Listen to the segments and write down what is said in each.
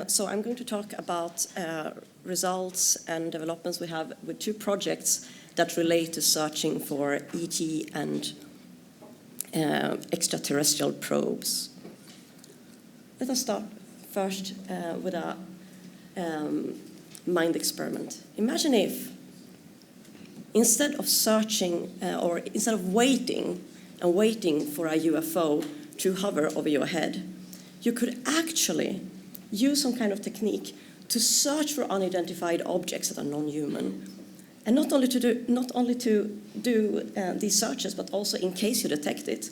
So I'm going to talk about results and developments we have with two projects that relate to searching for ET and extraterrestrial probes. Let us start first with a mind experiment. Imagine if, instead of searching or instead of waiting for a UFO to hover over your head, you could actually use some kind of technique to search for unidentified objects that are non-human. And not only to do these searches, but also, in case you detect it,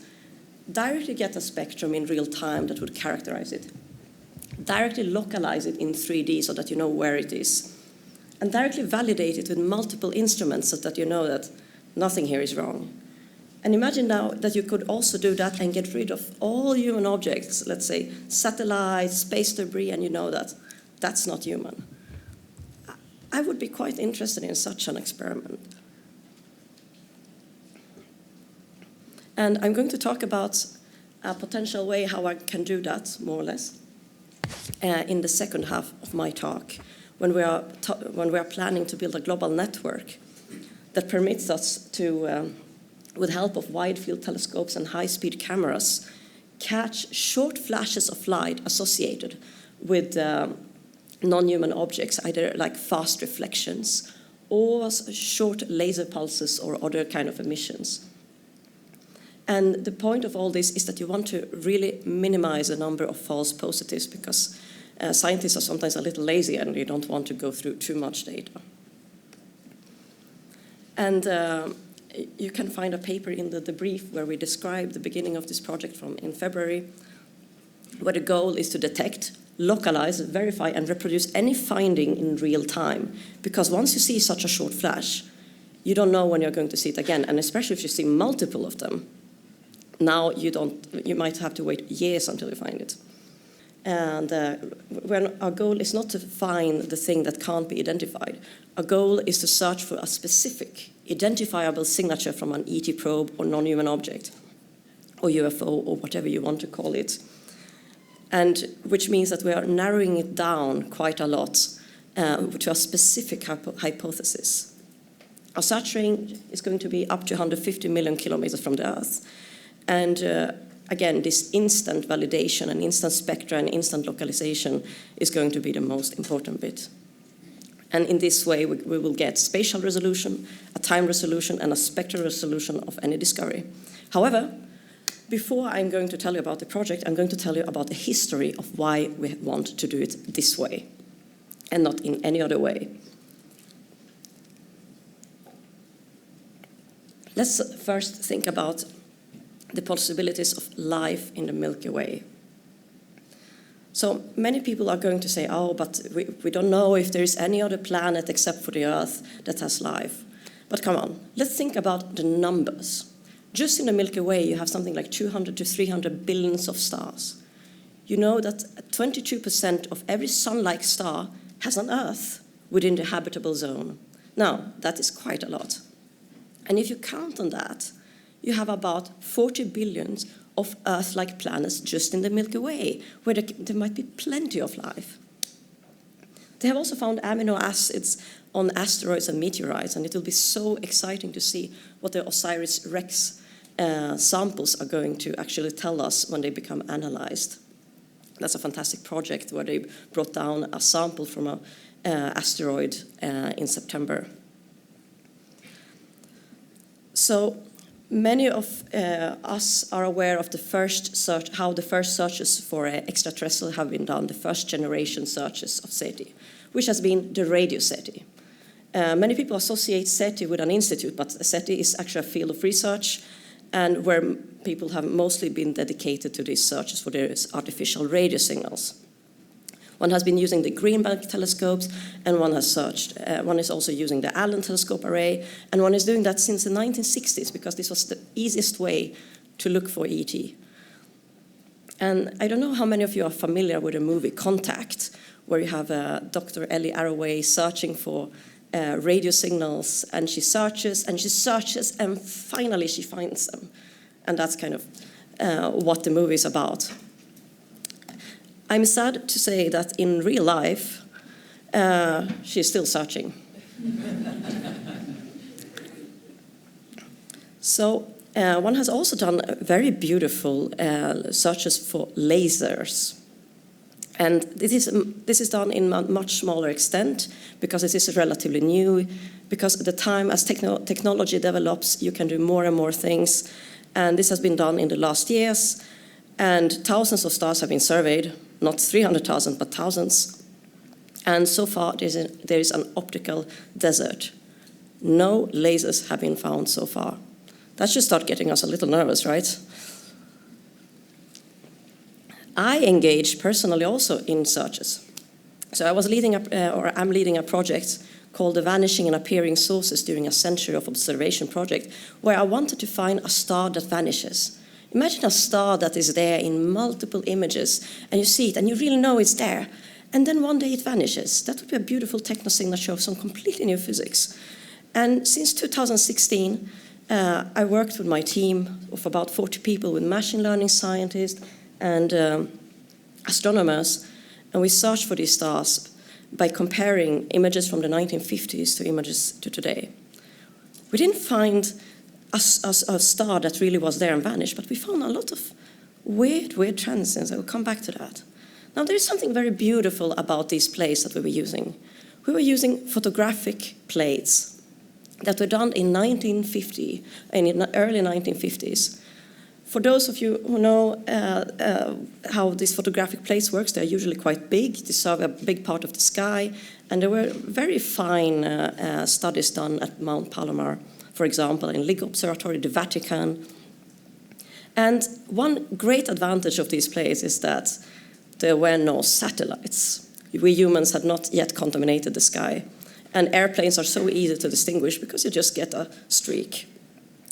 directly get a spectrum in real time that would characterize it. Directly localize it in 3D so that you know where it is. And directly validate it with multiple instruments so that you know that nothing here is wrong. And imagine now that you could also do that and get rid of all human objects, let's say satellites, space debris, and you know that that's not human. I would be quite interested in such an experiment. And I'm going to talk about a potential way how I can do that, more or less, in the second half of my talk, when we are planning to build a global network that permits us to, with help of wide-field telescopes and high-speed cameras, catch short flashes of light associated with non-human objects, either like fast reflections or short laser pulses or other kind of emissions. And the point of all this is that you want to really minimize the number of false positives, because scientists are sometimes a little lazy and you don't want to go through too much data. And you can find a paper in the brief where we describe the beginning of this project in February, where the goal is to detect, localize, verify, and reproduce any finding in real time. Because once you see such a short flash, you don't know when you're going to see it again, and especially if you see multiple of them, now you might have to wait years until you find it. And when our goal is not to find the thing that can't be identified. Our goal is to search for a specific, identifiable signature from an ET probe or non-human object, or UFO, or whatever you want to call it. And which means that we are narrowing it down quite a lot to a specific hypothesis. Our search range is going to be up to 150 million kilometers from the Earth. And again, this instant validation and instant spectra and instant localization is going to be the most important bit. And in this way, we will get spatial resolution, a time resolution, and a spectral resolution of any discovery. However, before I'm going to tell you about the project, I'm going to tell you about the history of why we want to do it this way and not in any other way. Let's first think about the possibilities of life in the Milky Way. So many people are going to say, oh, but we don't know if there is any other planet except for the Earth that has life. But come on, let's think about the numbers. Just in the Milky Way, you have something like 200 to 300 billions of stars. You know that 22% of every sun-like star has an Earth within the habitable zone. Now, that is quite a lot. And if you count on that, you have about 40 billion of Earth-like planets just in the Milky Way, where there might be plenty of life. They have also found amino acids on asteroids and meteorites, and it will be so exciting to see what the OSIRIS-REx samples are going to actually tell us when they become analyzed. That's a fantastic project where they brought down a sample from an asteroid in September. So many of us are aware of how the first searches for extraterrestrial have been done, the first generation searches of SETI, which has been the radio SETI. Many people associate SETI with an institute, but SETI is actually a field of research, and where people have mostly been dedicated to these searches for their artificial radio signals. One has been using the Green Bank telescopes, and one is also using the Allen telescope array, and one is doing that since the 1960s, because this was the easiest way to look for ET. And I don't know how many of you are familiar with the movie Contact, where you have Dr. Ellie Arroway searching for radio signals, and she searches, and finally she finds them. And that's kind of what the movie is about. I'm sad to say that in real life, she's still searching. So one has also done very beautiful searches for lasers. And this is done in a much smaller extent because it is relatively new, because at the time as technology develops, you can do more and more things. And this has been done in the last years, and thousands of stars have been surveyed, not 300,000, but thousands. And so far, there is an optical desert. No lasers have been found so far. That should start getting us a little nervous, right? I engaged personally also in searches. So I was I'm leading a project called the Vanishing and Appearing Sources during a Century of Observation project, where I wanted to find a star that vanishes. Imagine a star that is there in multiple images, and you see it, and you really know it's there, and then one day it vanishes. That would be a beautiful techno-signal show of some completely new physics. And since 2016, I worked with my team of about 40 people, with machine learning scientists and astronomers, and we searched for these stars by comparing images from the 1950s to images to today. We didn't find a star that really was there and vanished, but we found a lot of weird transients. I will come back to that. Now, there is something very beautiful about these plates that we were using. We were using photographic plates that were done in 1950, and in the early 1950s. For those of you who know how these photographic plates works, they're usually quite big. They serve a big part of the sky, and there were very fine studies done at Mount Palomar, for example, in Lick Observatory, the Vatican. And one great advantage of these plates is that there were no satellites. We humans had not yet contaminated the sky, and airplanes are so easy to distinguish because you just get a streak.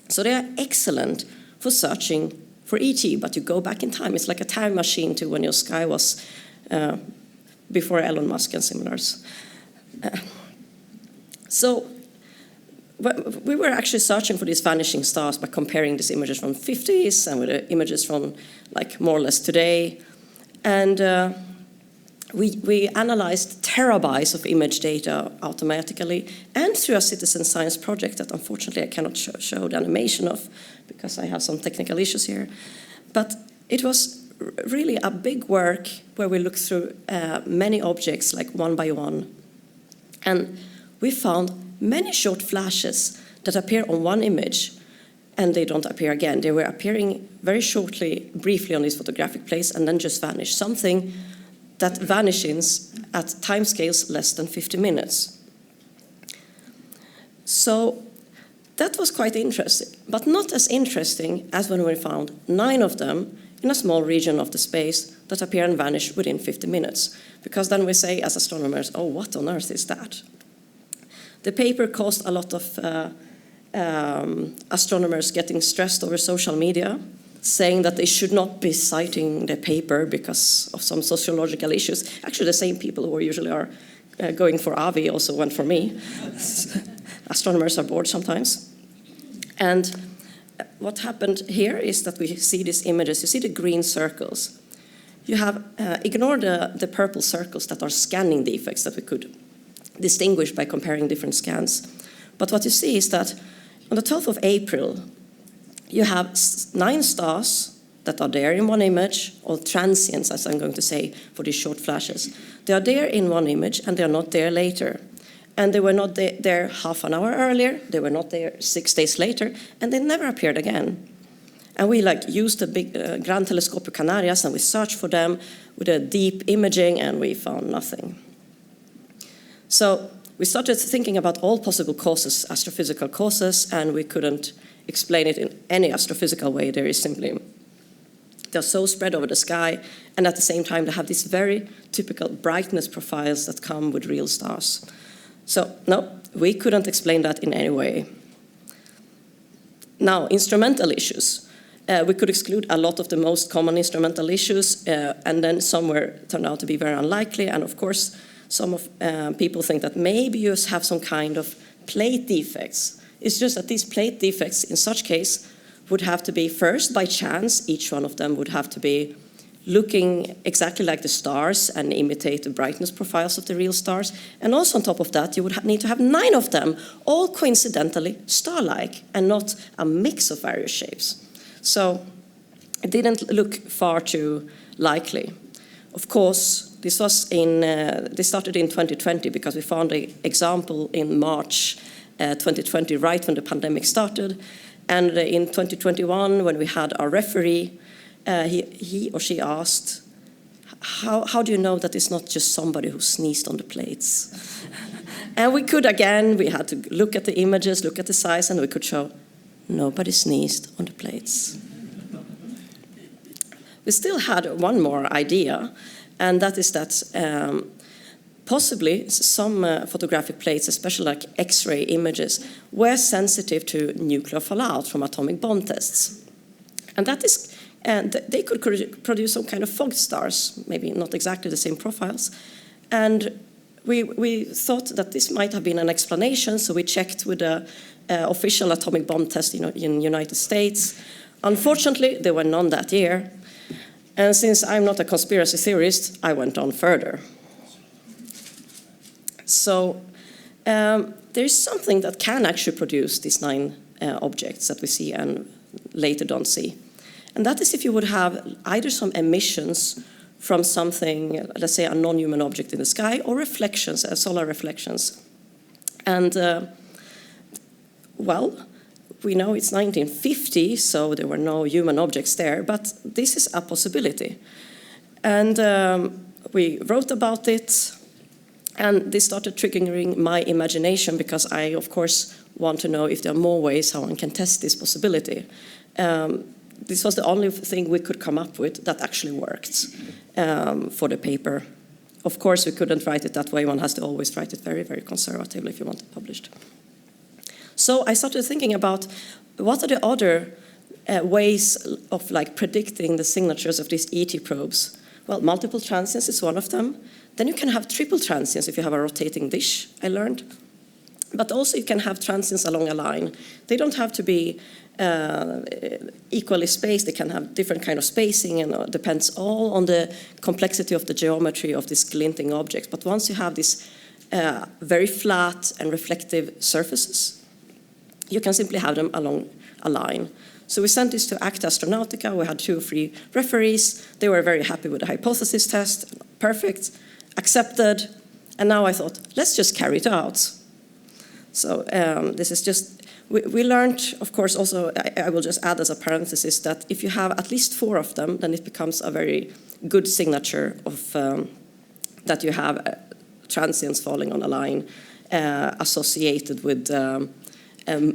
So they are excellent for searching for ET, but you go back in time. It's like a time machine to when your sky was before Elon Musk and similars. So we were actually searching for these vanishing stars by comparing these images from the 50s and with the images from like more or less today. And we analyzed terabytes of image data automatically and through a citizen science project that unfortunately I cannot show the animation of because I have some technical issues here. But it was really a big work where we looked through many objects, like one by one. And we found many short flashes that appear on one image and they don't appear again. They were appearing very shortly, briefly on these photographic plates and then just vanish. Something that vanishes at timescales less than 50 minutes. So that was quite interesting, but not as interesting as when we found 9 of them in a small region of the space that appear and vanish within 50 minutes. Because then we say as astronomers, oh, what on earth is that? The paper caused a lot of astronomers getting stressed over social media, saying that they should not be citing the paper because of some sociological issues. Actually, the same people who usually are going for AVI also went for me. Astronomers are bored sometimes. And what happened here is that we see these images. You see the green circles. You have ignore the purple circles that are scanning defects that we could distinguish by comparing different scans. But what you see is that on the 12th of April, you have 9 stars that are there in one image, or transients, as I'm going to say, for these short flashes. They are there in one image, and they are not there later. And they were not there half an hour earlier, they were not there 6 days later, and they never appeared again. And we used the big Gran Telescopio Canarias, and we searched for them with a deep imaging, and we found nothing. So we started thinking about all possible causes, astrophysical causes, and we couldn't explain it in any astrophysical way. There is simply, they're so spread over the sky, and at the same time they have these very typical brightness profiles that come with real stars. So no, we couldn't explain that in any way. Now, instrumental issues. We could exclude a lot of the most common instrumental issues, and then some turned out to be very unlikely, and of course some of people think that maybe you have some kind of plate defects. It's just that these plate defects, in such case, would have to be first by chance. Each one of them would have to be looking exactly like the stars and imitate the brightness profiles of the real stars. And also on top of that, you would need to have 9 of them, all coincidentally star-like and not a mix of various shapes. So it didn't look far too likely. Of course, this started in 2020 because we found an example in March 2020, right when the pandemic started. And in 2021, when we had our referee, he or she asked, how do you know that it's not just somebody who sneezed on the plates? And we had to look at the images, look at the size, and we could show nobody sneezed on the plates. We still had one more idea, and that is that possibly some photographic plates, especially like X-ray images, were sensitive to nuclear fallout from atomic bomb tests. And they could produce some kind of fog stars, maybe not exactly the same profiles. And we thought that this might have been an explanation, so we checked with the official atomic bomb test in the United States. Unfortunately, there were none that year. And since I'm not a conspiracy theorist, I went on further. So there is something that can actually produce these 9 objects that we see and later don't see. And that is if you would have either some emissions from something, let's say a non-human object in the sky, or reflections, solar reflections. And well, we know it's 1950, so there were no human objects there, but this is a possibility. And we wrote about it, and this started triggering my imagination because I, of course, want to know if there are more ways how one can test this possibility. This was the only thing we could come up with that actually worked for the paper. Of course, we couldn't write it that way. One has to always write it very, very conservatively if you want it published. So I started thinking about what are the other ways of predicting the signatures of these ET probes. Well, multiple transients is one of them. Then you can have triple transients if you have a rotating dish, I learned. But also you can have transients along a line. They don't have to be equally spaced. They can have different kind of spacing, and it depends all on the complexity of the geometry of these glinting objects. But once you have these very flat and reflective surfaces, you can simply have them along a line. So we sent this to Acta Astronautica. We had 2 or 3 referees. They were very happy with the hypothesis test. Perfect, accepted. And now I thought, let's just carry it out. So this is just, we learned, of course, also, I will just add as a parenthesis that if you have at least 4 of them, then it becomes a very good signature of that you have transients falling on a line associated with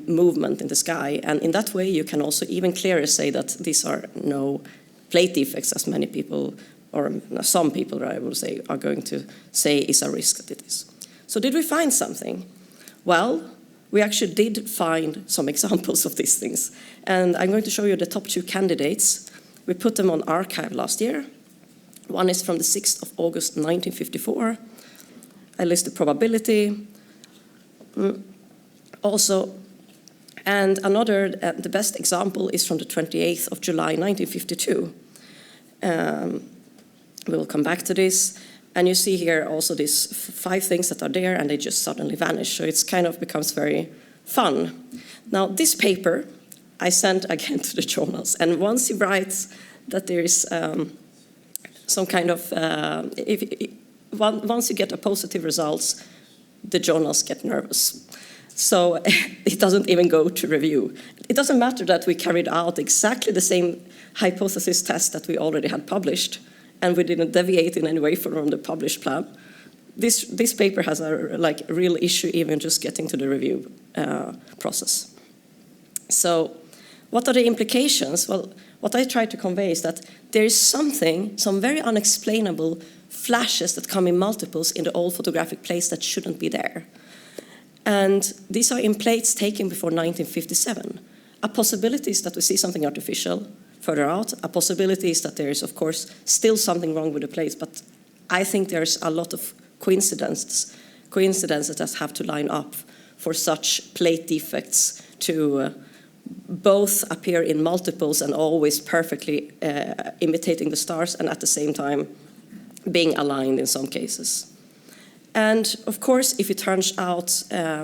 movement in the sky. And in that way, you can also even clearer say that these are no plate defects, as many people, or some people, I will say, are going to say is a risk that it is. So did we find something? Well, we actually did find some examples of these things. And I'm going to show you the top 2 candidates. We put them on archive last year. One is from the 6th of August, 1954. I list the probability. Also, and another, the best example is from the 28th of July, 1952. We'll come back to this. And you see here also these 5 things that are there, and they just suddenly vanish. So it's kind of becomes very fun. Now, this paper I sent again to the journals. And once you write that there is some kind of, once you get a positive results, the journals get nervous. So it doesn't even go to review. It doesn't matter that we carried out exactly the same hypothesis test that we already had published, and we didn't deviate in any way from the published plan. This paper has a real issue even just getting to the review process. So what are the implications? Well, what I try to convey is that there is some very unexplainable flashes that come in multiples in the old photographic plates that shouldn't be there. And these are in plates taken before 1957. A possibility is that we see something artificial further out. A possibility is that there is, of course, still something wrong with the plates, but I think there's a lot of coincidences that have to line up for such plate defects to both appear in multiples and always perfectly imitating the stars, and at the same time being aligned in some cases. And of course, if it turns out,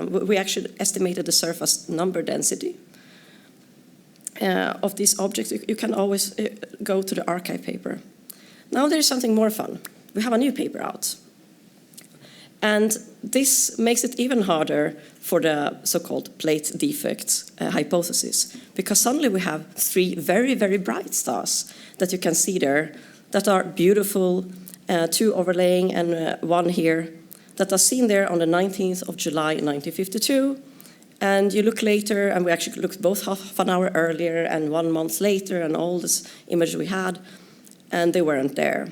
we actually estimated the surface number density of these objects. You can always go to the archive paper. Now there's something more fun. We have a new paper out. And this makes it even harder for the so-called plate defect hypothesis, because suddenly we have 3 very, very bright stars that you can see there that are beautiful, 2 overlaying and 1 here, that are seen there on the 19th of July 1952. And you look later, and we actually looked both half an hour earlier and 1 month later, and all this image we had, and they weren't there.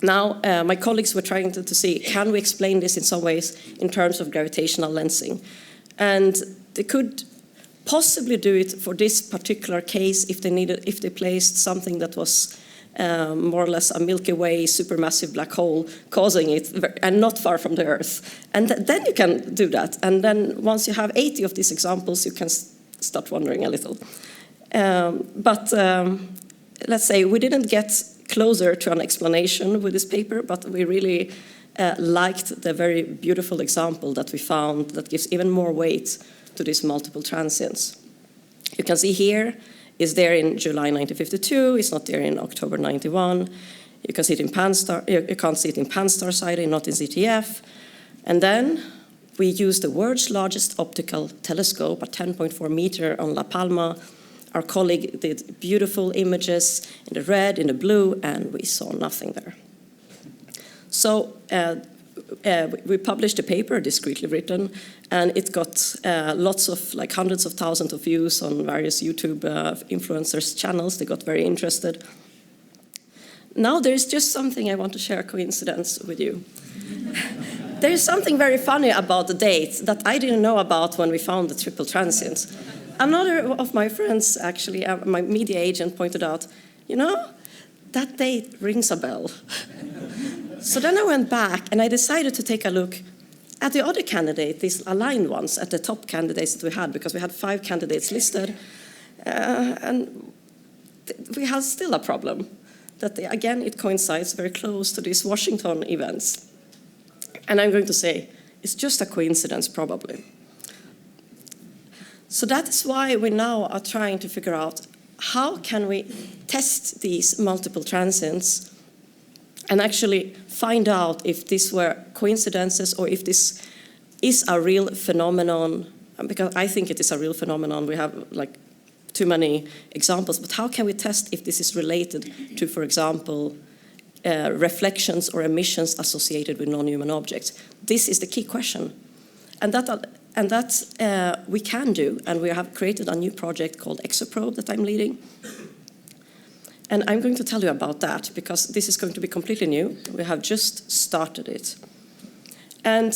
Now, my colleagues were trying to see, can we explain this in some ways in terms of gravitational lensing? And they could possibly do it for this particular case if they placed something that was more or less a Milky Way supermassive black hole causing it, and not far from the Earth. And then you can do that. And then once you have 80 of these examples, you can start wondering a little. Let's say we didn't get closer to an explanation with this paper, but we really liked the very beautiful example that we found that gives even more weight to these multiple transients. You can see here, is there in July 1952, it's not there in October 91. You can see it in Pan-STAR, you can't see it in Pan-STAR sighting, not in ZTF. And then we used the world's largest optical telescope, a 10.4 meter on La Palma. Our colleague did beautiful images in the red, in the blue, and we saw nothing there. So we published a paper, discreetly written, and it got lots of, like hundreds of thousands of views on various YouTube influencers' channels. They got very interested. Now there's just something I want to share a coincidence with you. There's something very funny about the date that I didn't know about when we found the triple transients. Another of my friends, actually, my media agent, pointed out, you know, that date rings a bell. So then I went back and I decided to take a look at the other candidates, these aligned ones, at the top candidates that we had, because we had 5 candidates listed. And we have still a problem. That again, it coincides very close to these Washington events. And I'm going to say, it's just a coincidence, probably. So that is why we now are trying to figure out how can we test these multiple transients and actually find out if these were coincidences or if this is a real phenomenon, because I think it is a real phenomenon. We have like too many examples, but how can we test if this is related to, for example, reflections or emissions associated with non-human objects? This is the key question. And that we can do, and we have created a new project called ExoProbe that I'm leading. And I'm going to tell you about that, because this is going to be completely new. We have just started it. And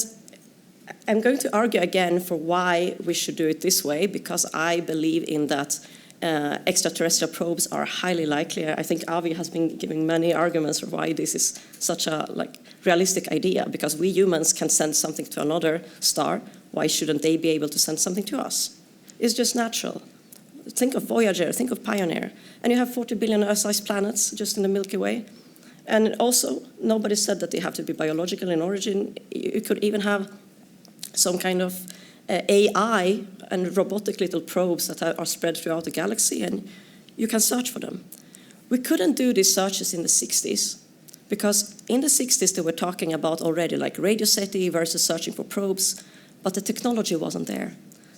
I'm going to argue again for why we should do it this way, because I believe in that extraterrestrial probes are highly likely. I think Avi has been giving many arguments for why this is such a realistic idea, because we humans can send something to another star. Why shouldn't they be able to send something to us? It's just natural. Think of Voyager, think of Pioneer. And you have 40 billion Earth-sized planets just in the Milky Way. And also, nobody said that they have to be biological in origin. You could even have some kind of AI and robotic little probes that are spread throughout the galaxy, and you can search for them. We couldn't do these searches in the 60s, because in the 60s they were talking about already like radio SETI versus searching for probes, but the technology wasn't there.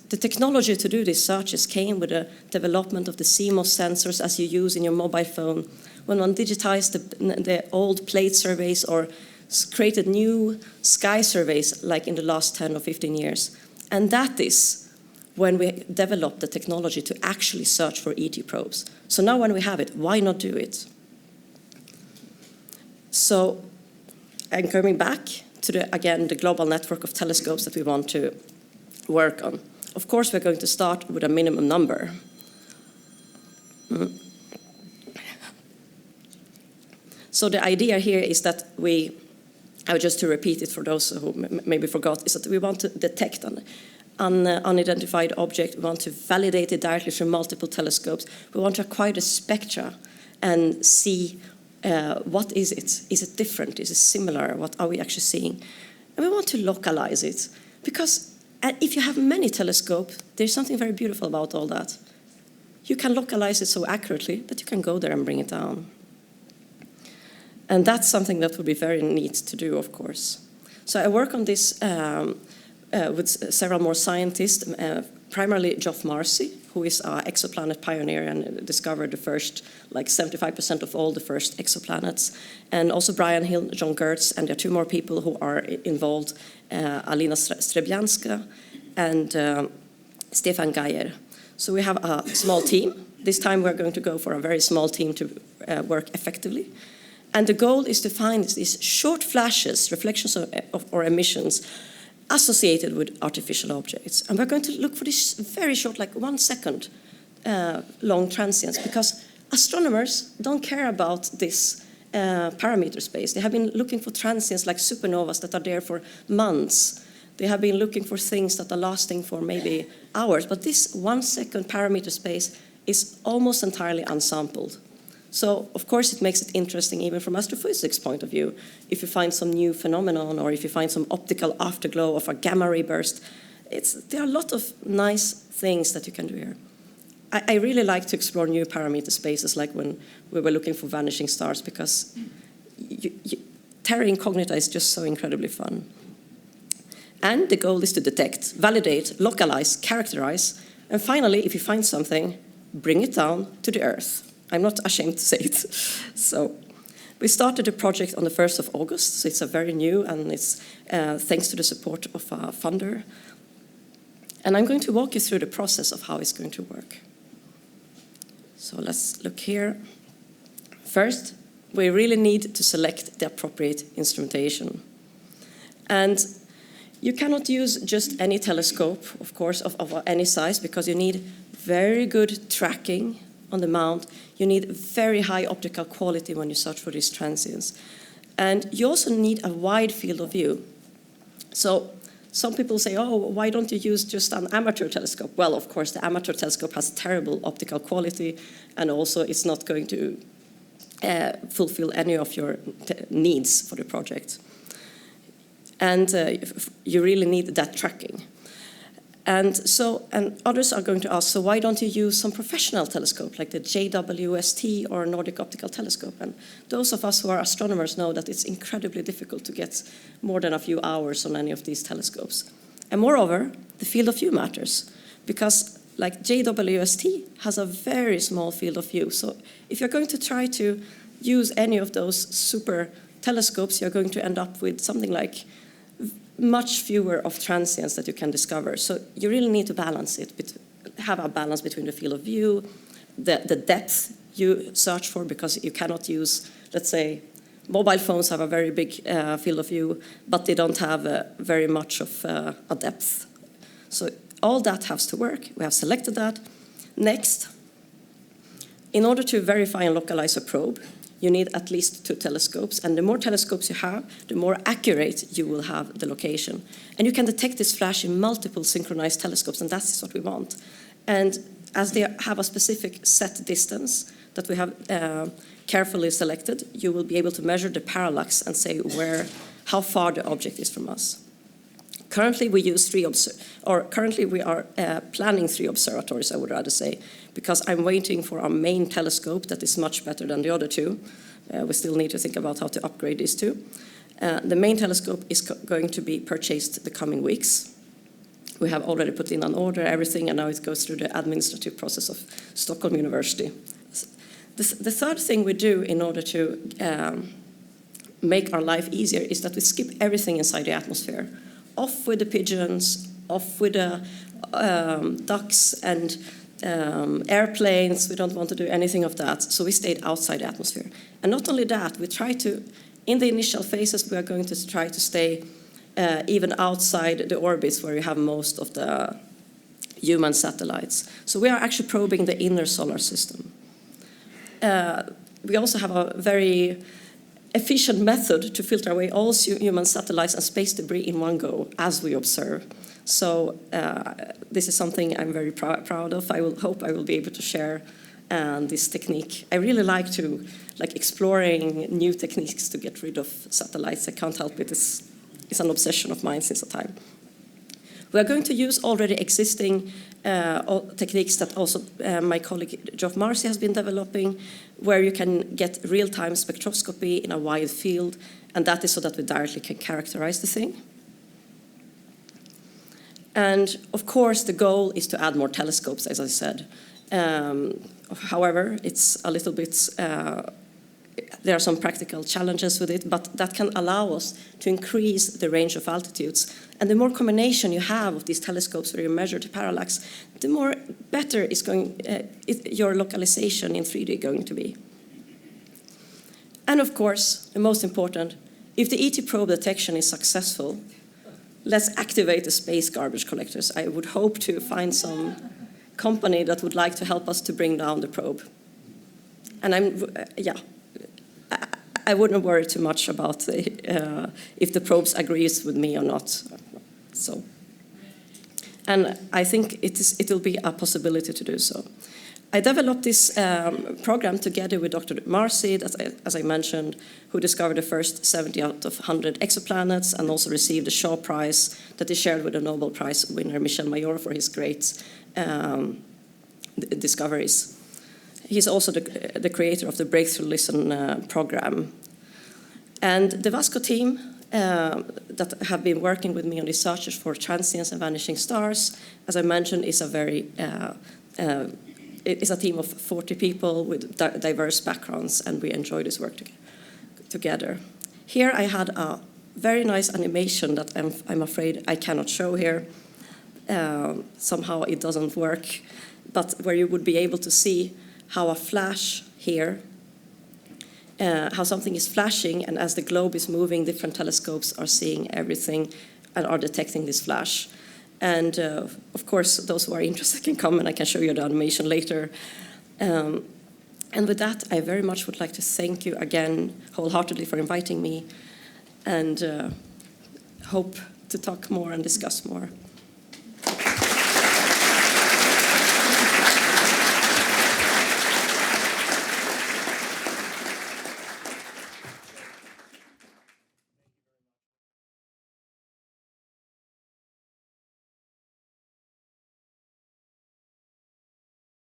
The technology to do these searches came with the development of the CMOS sensors as you use in your mobile phone, when one digitized the old plate surveys or created new sky surveys like in the last 10 or 15 years. And that is when we developed the technology to actually search for ET probes. So now when we have it, why not do it? So I'm coming back to, the global network of telescopes that we want to work on. Of course, we're going to start with a minimum number. So the idea here is that just to repeat it for those who maybe forgot, is that we want to detect unidentified object. We want to validate it directly through multiple telescopes. We want to acquire the spectra and see what is it? Is it different? Is it similar? What are we actually seeing? And we want to localize it, because if you have many telescopes, there's something very beautiful about all that. You can localize it so accurately that you can go there and bring it down. And that's something that would be very neat to do, of course. So I work on this with several more scientists, primarily Geoff Marcy, who is our exoplanet pioneer and discovered the first, like 75% of all the first exoplanets. And also Brian Hill, John Gertz, and there are two more people who are involved, Alina Strebianska and Stefan Geyer. So we have a small team. This time we're going to go for a very small team to work effectively. And the goal is to find these short flashes, reflections or emissions, associated with artificial objects. And we're going to look for these very short, like 1 second long transients, because astronomers don't care about this parameter space. They have been looking for transients like supernovas that are there for months. They have been looking for things that are lasting for maybe hours, but this 1 second parameter space is almost entirely unsampled. So, of course, it makes it interesting even from astrophysics point of view. If you find some new phenomenon, or if you find some optical afterglow of a gamma ray burst, there are a lot of nice things that you can do here. I really like to explore new parameter spaces, like when we were looking for vanishing stars, because terra incognita is just so incredibly fun. And the goal is to detect, validate, localize, characterize, and finally, if you find something, bring it down to the Earth. I'm not ashamed to say it. So we started the project on the 1st of August, so it's a very new, and it's thanks to the support of a funder. And I'm going to walk you through the process of how it's going to work. So let's look here. First, we really need to select the appropriate instrumentation. And you cannot use just any telescope, of course, of any size, because you need very good tracking on the mount. You need very high optical quality when you search for these transients. And you also need a wide field of view. So some people say, oh, why don't you use just an amateur telescope? Well, of course, the amateur telescope has terrible optical quality, and also it's not going to fulfill any of your needs for the project. And you really need that tracking. And others are going to ask, so why don't you use some professional telescope like the JWST or Nordic optical telescope? And those of us who are astronomers know that it's incredibly difficult to get more than a few hours on any of these telescopes. And moreover, the field of view matters, because like JWST has a very small field of view. So if you're going to try to use any of those super telescopes, you're going to end up with something like much fewer of transients that you can discover. So you really need to balance it, have a balance between the field of view, the depth you search for, because you cannot use, let's say, mobile phones have a very big field of view, but they don't have very much of a depth. So all that has to work. We have selected that. Next, in order to verify and localize a probe, you need at least 2 telescopes, and the more telescopes you have, the more accurate you will have the location. And you can detect this flash in multiple synchronized telescopes, and that's what we want. And as they have a specific set distance that we have carefully selected, you will be able to measure the parallax and say how far the object is from us. Currently, we use currently we are planning 3 observatories, I would rather say, because I'm waiting for our main telescope that is much better than the other 2. We still need to think about how to upgrade these 2. The main telescope is going to be purchased the coming weeks. We have already put in an order, everything, and now it goes through the administrative process of Stockholm University. The third thing we do in order to make our life easier is that we skip everything inside the atmosphere. Off with the pigeons, off with the ducks and airplanes. We don't want to do anything of that, so we stayed outside the atmosphere. And not only that, we try to, in the initial phases, we are going to try to stay even outside the orbits where we have most of the human satellites. So we are actually probing the inner solar system. We also have a very efficient method to filter away all human satellites and space debris in one go, as we observe. So this is something I'm very proud of. I hope I will be able to share this technique. I really like exploring new techniques to get rid of satellites. I can't help it. It's an obsession of mine since a time. We are going to use already existing techniques that also my colleague Geoff Marcy has been developing, where you can get real-time spectroscopy in a wide field, and that is so that we directly can characterize the thing. And of course, the goal is to add more telescopes, as I said. However, it's a little bit, there are some practical challenges with it, but that can allow us to increase the range of altitudes. And the more combination you have of these telescopes where you measure the parallax, the more better is your localization in 3D going to be. And of course, the most important, if the ET probe detection is successful, let's activate the space garbage collectors. I would hope to find some company that would like to help us to bring down the probe. And I wouldn't worry too much about if the probes agrees with me or not. So, and I think it will be a possibility to do so. I developed this program together with Dr. Marcy, as I mentioned, who discovered the first 70 out of 100 exoplanets and also received the Shaw Prize that he shared with the Nobel Prize winner Michel Mayor for his great discoveries. He's also the creator of the Breakthrough Listen program. And the VASCO team that have been working with me on these searches for transients and vanishing stars, as I mentioned, is a team of 40 people with diverse backgrounds, and we enjoy this work together. Here I had a very nice animation that I'm afraid I cannot show here. Somehow it doesn't work, but where you would be able to see how a flash here, how something is flashing, and as the globe is moving, different telescopes are seeing everything and are detecting this flash. And of course, those who are interested can come and I can show you the animation later. And with that, I very much would like to thank you again wholeheartedly for inviting me, and hope to talk more and discuss more.